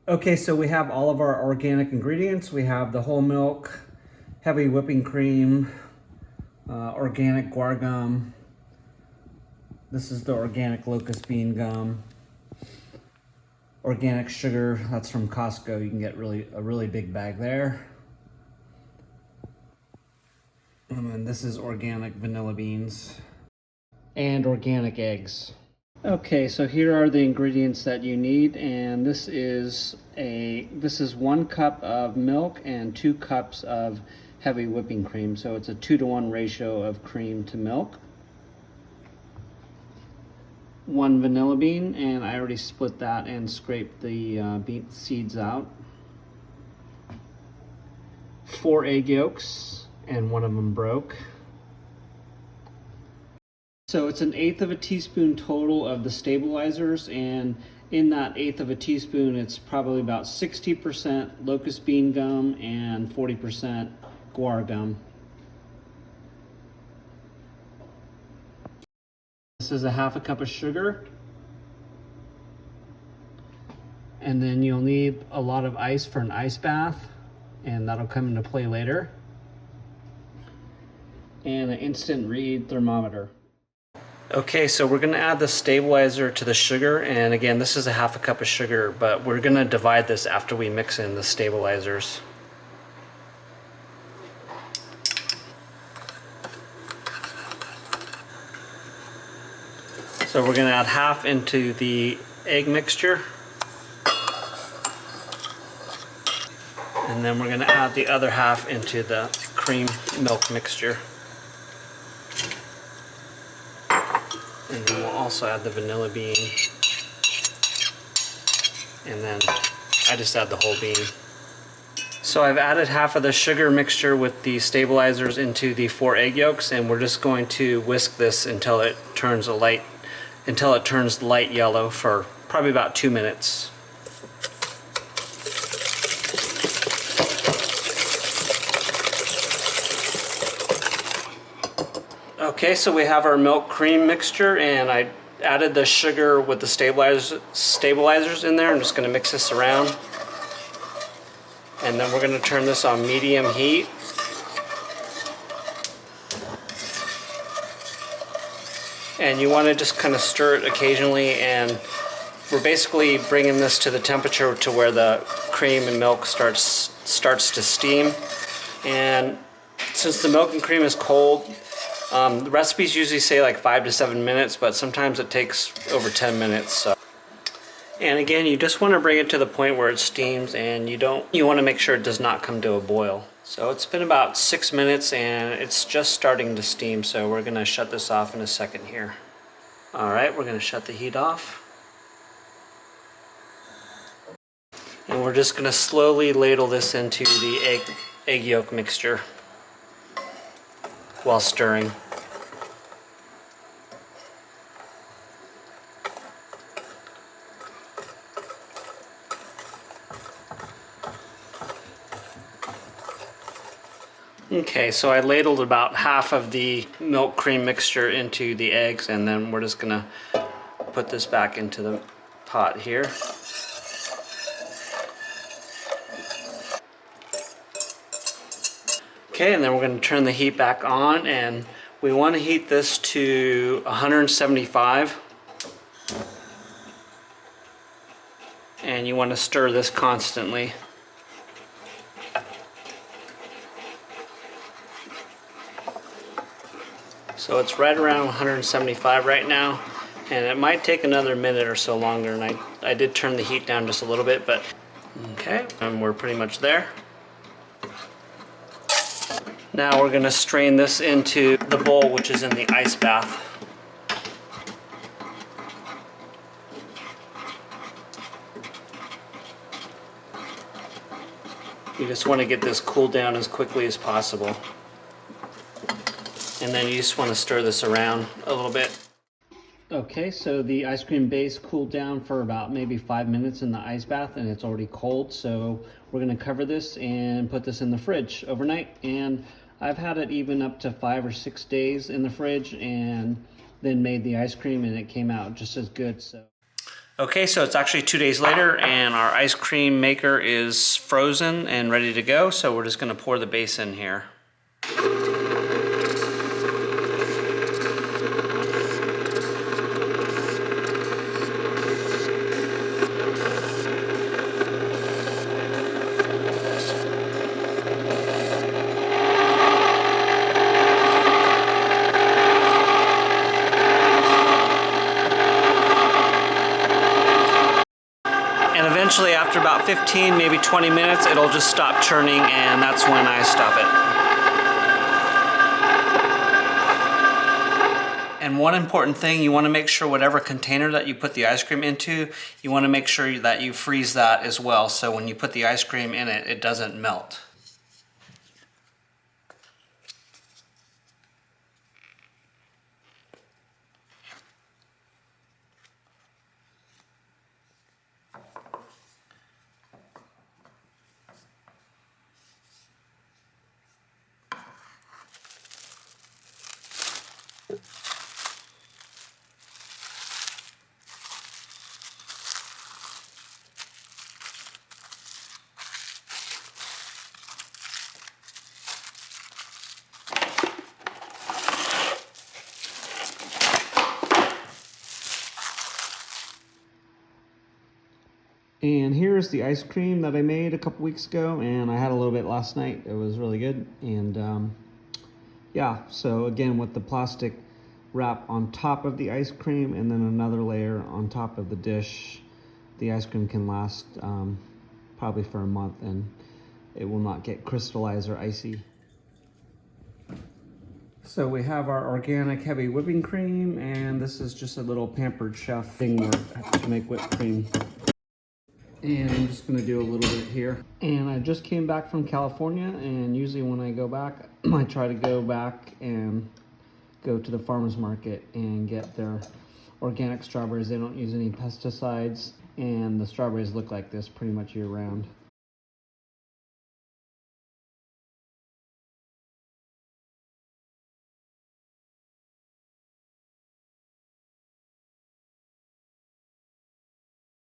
Okay, so we have all of our organic ingredients. We have the whole milk, heavy whipping cream, organic guar gum. This is the organic locust bean gum. Organic sugar, that's from Costco. You can get a really big bag there. And then this is organic vanilla beans and organic eggs. Okay, so here are the ingredients that you need, and this is 1 cup of milk and 2 cups of heavy whipping cream. So it's a 2-to-1 ratio of cream to milk. 1 vanilla bean, and I already split that and scraped the beet seeds out. 4 egg yolks, and one of them broke. So it's 1/8 of a teaspoon total of the stabilizers, and in that 1/8 of a teaspoon, it's probably about 60% locust bean gum and 40% guar gum. This is 1/2 cup of sugar. And then you'll need a lot of ice for an ice bath, and that'll come into play later. And an instant read thermometer. Okay, so we're gonna add the stabilizer to the sugar, and again, this is 1/2 cup of sugar, but we're gonna divide this after we mix in the stabilizers. So we're gonna add 1/2 into the egg mixture, and then we're gonna add the other 1/2 into the cream milk mixture. And then we'll also add the vanilla bean. And then I just add the whole bean. So I've added 1/2 of the sugar mixture with the stabilizers into the 4 egg yolks, and we're just going to whisk this until it turns light yellow for probably about 2 minutes. Okay, so we have our milk cream mixture, and I added the sugar with the stabilizers in there. I'm just going to mix this around. And then we're going to turn this on medium heat. And you want to just kind of stir it occasionally, and we're basically bringing this to the temperature to where the cream and milk starts to steam. And since the milk and cream is cold, the recipes usually say like 5 to 7 minutes, but sometimes it takes over 10 minutes. So. And again, you just want to bring it to the point where it steams, and you want to make sure it does not come to a boil. So it's been about 6 minutes, and it's just starting to steam, so we're going to shut this off in a second here. Alright, we're going to shut the heat off. And we're just going to slowly ladle this into the egg yolk mixture while stirring. Okay, so I ladled about 1/2 of the milk cream mixture into the eggs, and then we're just gonna put this back into the pot here. Okay, and then we're gonna turn the heat back on, and we want to heat this to 175. And you want to stir this constantly. So it's right around 175 right now, and it might take another minute or so longer, and I did turn the heat down just a little bit, but okay, and we're pretty much there. Now we're going to strain this into the bowl, which is in the ice bath. You just want to get this cooled down as quickly as possible. And then you just want to stir this around a little bit. Okay, so the ice cream base cooled down for about maybe 5 minutes in the ice bath, and it's already cold. So we're going to cover this and put this in the fridge overnight. And I've had it even up to 5 or 6 days in the fridge, and then made the ice cream, and it came out just as good. So Okay, so it's actually 2 days later and our ice cream maker is frozen and ready to go. So we're just gonna pour the base in here. And eventually after about 15, maybe 20 minutes, it'll just stop churning and that's when I stop it. And one important thing, you want to make sure whatever container that you put the ice cream into, you want to make sure that you freeze that as well. So when you put the ice cream in it, it doesn't melt. And here's the ice cream that I made a couple weeks ago, and I had a little bit last night. It was really good. And yeah, so again, with the plastic wrap on top of the ice cream and then another layer on top of the dish, the ice cream can last probably for a month and it will not get crystallized or icy. So we have our organic heavy whipping cream, and this is just a little Pampered Chef thing to make whipped cream. And I'm just gonna do a little bit here. And I just came back from California, and usually when I go back, I try to go back and go to the farmer's market and get their organic strawberries. They don't use any pesticides, and the strawberries look like this pretty much year round.